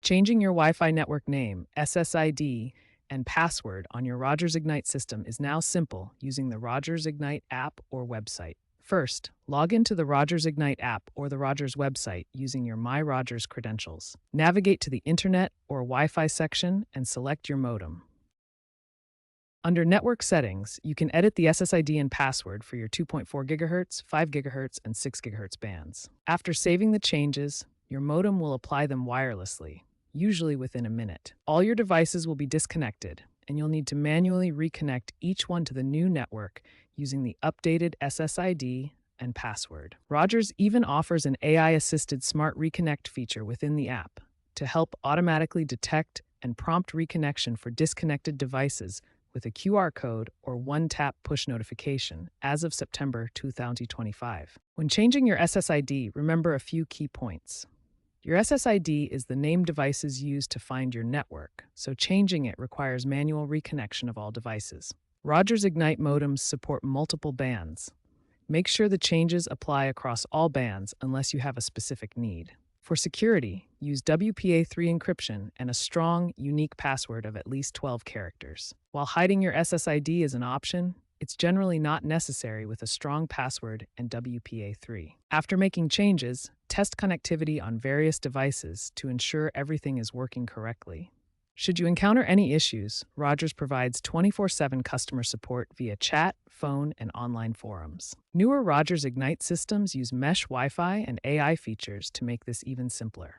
Changing your Wi-Fi network name, SSID, and password on your Rogers Ignite system is now simple using the Rogers Ignite app or website. First, log into the Rogers Ignite app or the Rogers website using your My Rogers credentials. Navigate to the Internet or Wi-Fi section and select your modem. Under Network Settings, you can edit the SSID and password for your 2.4 GHz, 5 GHz, and 6 GHz bands. After saving the changes, your modem will apply them wirelessly, usually within a minute. All your devices will be disconnected, and you'll need to manually reconnect each one to the new network using the updated SSID and password. Rogers even offers an AI-assisted smart reconnect feature within the app to help automatically detect and prompt reconnection for disconnected devices with a QR code or one-tap push notification as of September 2025. When changing your SSID, remember a few key points. Your SSID is the name devices use to find your network, so changing it requires manual reconnection of all devices. Rogers Ignite modems support multiple bands. Make sure the changes apply across all bands unless you have a specific need. For security, use WPA3 encryption and a strong, unique password of at least 12 characters. While hiding your SSID is an option, it's generally not necessary with a strong password and WPA3. After making changes, test connectivity on various devices to ensure everything is working correctly. Should you encounter any issues, Rogers provides 24/7 customer support via chat, phone, and online forums. Newer Rogers Ignite systems use mesh Wi-Fi and AI features to make this even simpler.